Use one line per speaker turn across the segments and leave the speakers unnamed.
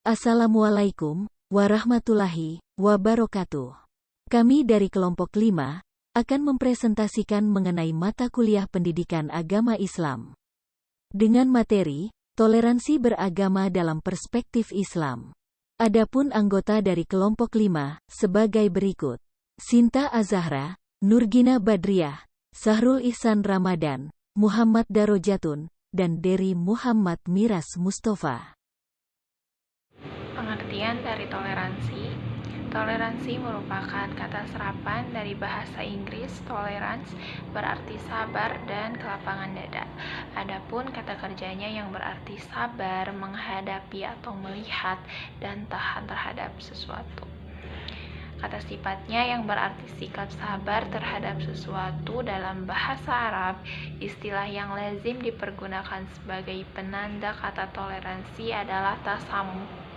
Assalamualaikum warahmatullahi wabarakatuh. Kami dari kelompok 5 akan mempresentasikan mengenai mata kuliah pendidikan agama Islam dengan materi toleransi beragama dalam perspektif Islam. Adapun anggota dari kelompok 5 sebagai berikut: Sinta Azahra, Nurgina Badriah, Sahrul Ihsan Ramadan, Muhammad Darojatun, dan Dery Muhammad Miras Mustafa.
Pengertian dari toleransi. Toleransi merupakan kata serapan dari bahasa Inggris tolerance, berarti sabar dan kelapangan dada. Adapun kata kerjanya yang berarti sabar, menghadapi atau melihat dan tahan terhadap sesuatu. Kata sifatnya yang berarti sikap sabar terhadap sesuatu dalam bahasa Arab, istilah yang lazim dipergunakan sebagai penanda kata toleransi adalah tasamuh.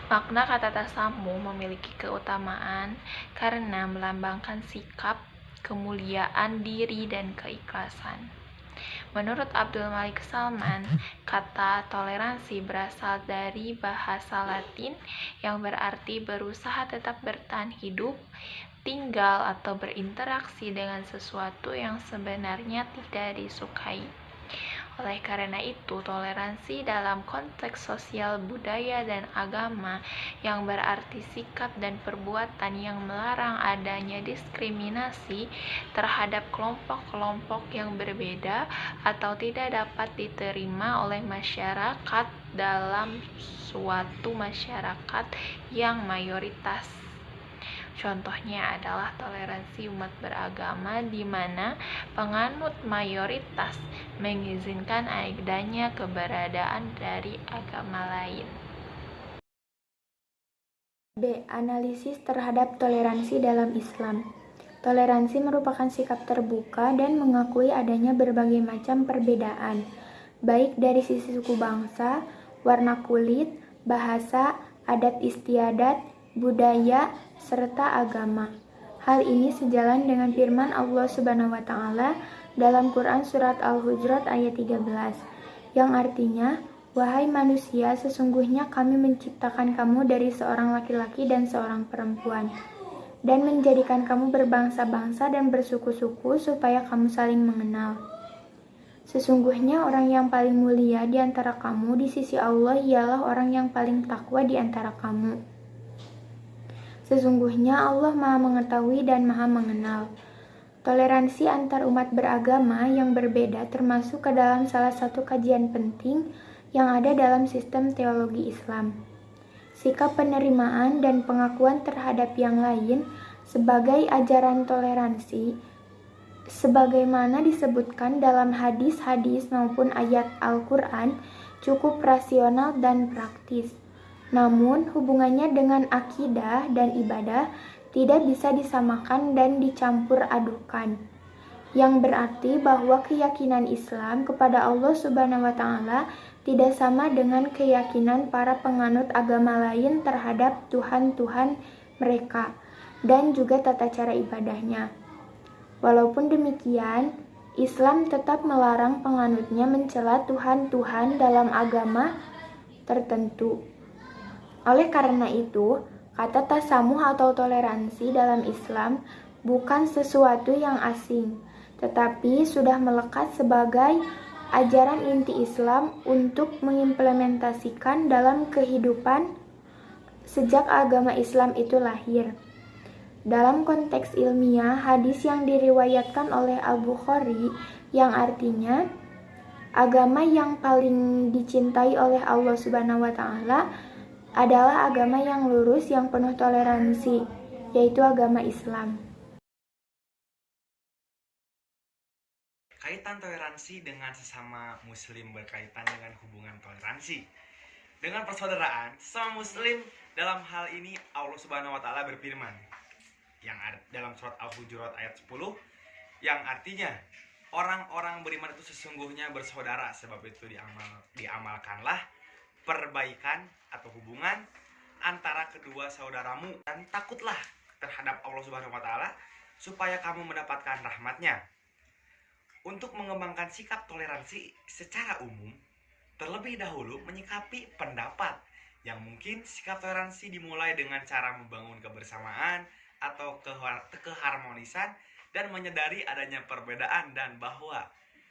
Makna kata tasamuh memiliki keutamaan karena melambangkan sikap, kemuliaan diri, dan keikhlasan. Menurut Abdul Malik Salman, kata toleransi berasal dari bahasa Latin yang berarti berusaha tetap bertahan hidup, tinggal, atau berinteraksi dengan sesuatu yang sebenarnya tidak disukai. Oleh karena itu, toleransi dalam konteks sosial, budaya, dan agama yang berarti sikap dan perbuatan yang melarang adanya diskriminasi terhadap kelompok-kelompok yang berbeda atau tidak dapat diterima oleh masyarakat dalam suatu masyarakat yang mayoritas. Contohnya adalah toleransi umat beragama di mana penganut mayoritas mengizinkan adanya keberadaan dari agama lain.
B. Analisis terhadap toleransi dalam Islam. Toleransi merupakan sikap terbuka dan mengakui adanya berbagai macam perbedaan, baik dari sisi suku bangsa, warna kulit, bahasa, adat istiadat, budaya, serta agama. Hal ini sejalan dengan firman Allah Subhanahu wa Ta'ala dalam Quran Surat Al-Hujurat ayat 13, yang artinya, "Wahai manusia, sesungguhnya kami menciptakan kamu dari seorang laki-laki dan seorang perempuan, dan menjadikan kamu berbangsa-bangsa dan bersuku-suku supaya kamu saling mengenal. Sesungguhnya orang yang paling mulia di antara kamu di sisi Allah ialah orang yang paling takwa di antara kamu. Sesungguhnya Allah Maha Mengetahui dan Maha Mengenal." Toleransi antar umat beragama yang berbeda termasuk ke dalam salah satu kajian penting yang ada dalam sistem teologi Islam. Sikap penerimaan dan pengakuan terhadap yang lain sebagai ajaran toleransi, sebagaimana disebutkan dalam hadis-hadis maupun ayat Al-Quran, cukup rasional dan praktis. Namun, hubungannya dengan akidah dan ibadah tidak bisa disamakan dan dicampur adukan, yang berarti bahwa keyakinan Islam kepada Allah Subhanahu wa Ta'ala tidak sama dengan keyakinan para penganut agama lain terhadap Tuhan-Tuhan mereka dan juga tata cara ibadahnya. Walaupun demikian, Islam tetap melarang penganutnya mencela Tuhan-Tuhan dalam agama tertentu. Oleh karena itu, kata tasamuh atau toleransi dalam Islam bukan sesuatu yang asing, tetapi sudah melekat sebagai ajaran inti Islam untuk mengimplementasikan dalam kehidupan sejak agama Islam itu lahir. Dalam konteks ilmiah, hadis yang diriwayatkan oleh Al-Bukhari yang artinya agama yang paling dicintai oleh Allah Subhanahu wa Ta'ala adalah agama yang lurus yang penuh toleransi, yaitu agama Islam.
Kaitan toleransi dengan sesama muslim berkaitan dengan hubungan toleransi dengan persaudaraan sesama muslim. Dalam hal ini Allah Subhanahu wa Ta'ala berfirman yang dalam surat Al-Hujurat ayat 10, yang artinya orang-orang beriman itu sesungguhnya bersaudara, sebab itu diamalkanlah perbaikan atau hubungan antara kedua saudaramu, dan takutlah terhadap Allah Subhanahu wa Ta'ala supaya kamu mendapatkan rahmatnya. Untuk mengembangkan sikap toleransi secara umum, terlebih dahulu menyikapi pendapat Yang mungkin sikap toleransi dimulai dengan cara membangun kebersamaan atau keharmonisan dan menyadari adanya perbedaan dan bahwa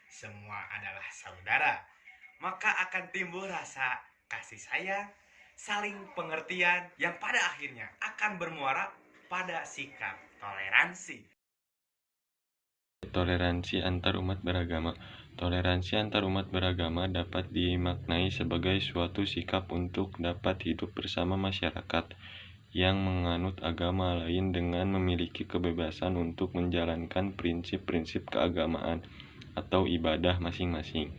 semua adalah saudara. Maka akan timbul rasa kasih sayang, saling pengertian yang pada akhirnya akan bermuara pada sikap toleransi.
Toleransi antar umat beragama. Toleransi antar umat beragama dapat dimaknai sebagai suatu sikap untuk dapat hidup bersama masyarakat yang menganut agama lain dengan memiliki kebebasan untuk menjalankan prinsip-prinsip keagamaan atau ibadah masing-masing,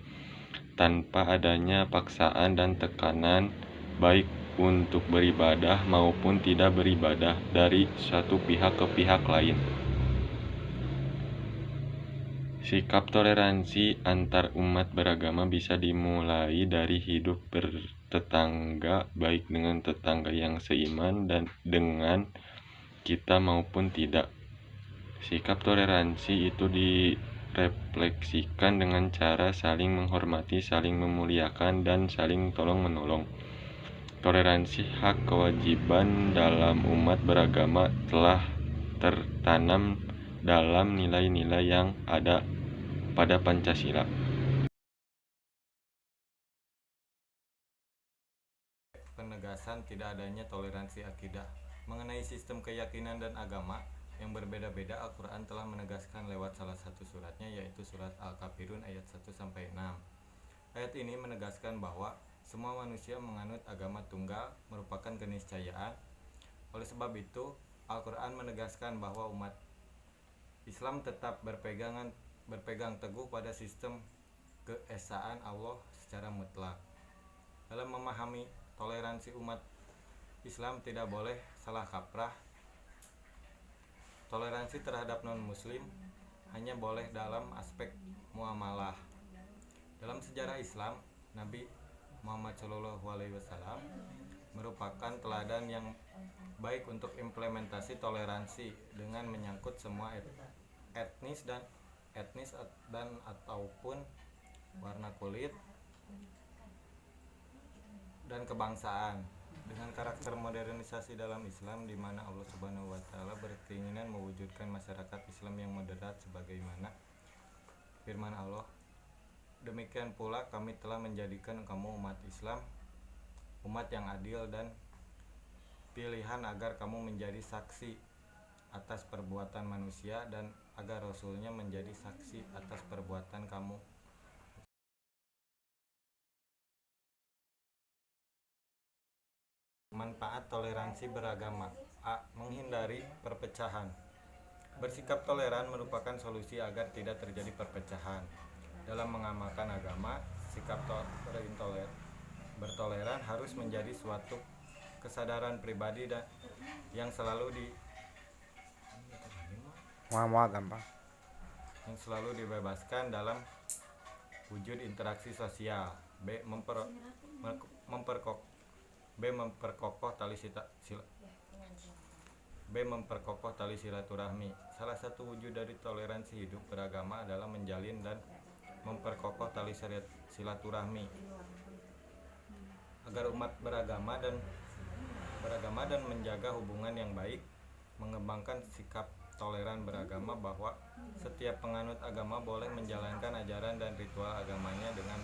tanpa adanya paksaan dan tekanan baik untuk beribadah maupun tidak beribadah dari satu pihak ke pihak lain. Sikap toleransi antar umat beragama bisa dimulai dari hidup bertetangga, baik dengan tetangga yang seiman dan dengan kita maupun tidak. Sikap toleransi itu direfleksikan dengan cara saling menghormati, saling memuliakan, dan saling tolong-menolong. Toleransi hak kewajiban dalam umat beragama telah tertanam dalam nilai-nilai yang ada pada Pancasila.
Penegasan tidak adanya toleransi akidah. Mengenai sistem keyakinan dan agama yang berbeda-beda, Al-Quran telah menegaskan lewat salah satu suratnya, yaitu surat Al-Kafirun ayat 1-6. Ayat ini menegaskan bahwa semua manusia menganut agama tunggal merupakan keniscayaan. Oleh sebab itu, Al-Quran menegaskan bahwa umat Islam tetap berpegang teguh pada sistem keesaan Allah secara mutlak. Dalam memahami toleransi umat Islam tidak boleh salah kaprah. Toleransi terhadap non-muslim hanya boleh dalam aspek muamalah. Dalam sejarah Islam, Nabi Muhammad SAW merupakan teladan yang baik untuk implementasi toleransi dengan menyangkut semua etnis dan ataupun warna kulit dan kebangsaan. Dengan karakter modernisasi dalam Islam, di mana Allah Subhanahu wa Ta'ala berkeinginan mewujudkan masyarakat Islam yang moderat sebagaimana firman Allah, demikian pula kami telah menjadikan kamu umat Islam, umat yang adil dan pilihan agar kamu menjadi saksi atas perbuatan manusia dan agar Rasulnya menjadi saksi atas perbuatan kamu. Manfaat toleransi beragama. A. Menghindari perpecahan. Bersikap toleran merupakan solusi agar tidak terjadi perpecahan. Dalam mengamalkan agama, sikap bertoleran harus menjadi suatu kesadaran pribadi dan yang selalu dibebaskan dalam wujud interaksi sosial. B. Memperkokoh tali silaturahmi. Salah satu wujud dari toleransi hidup beragama adalah menjalin dan memperkokoh tali silaturahmi agar umat beragama dan menjaga hubungan yang baik. Mengembangkan sikap toleran beragama bahwa setiap penganut agama boleh menjalankan ajaran dan ritual agamanya dengan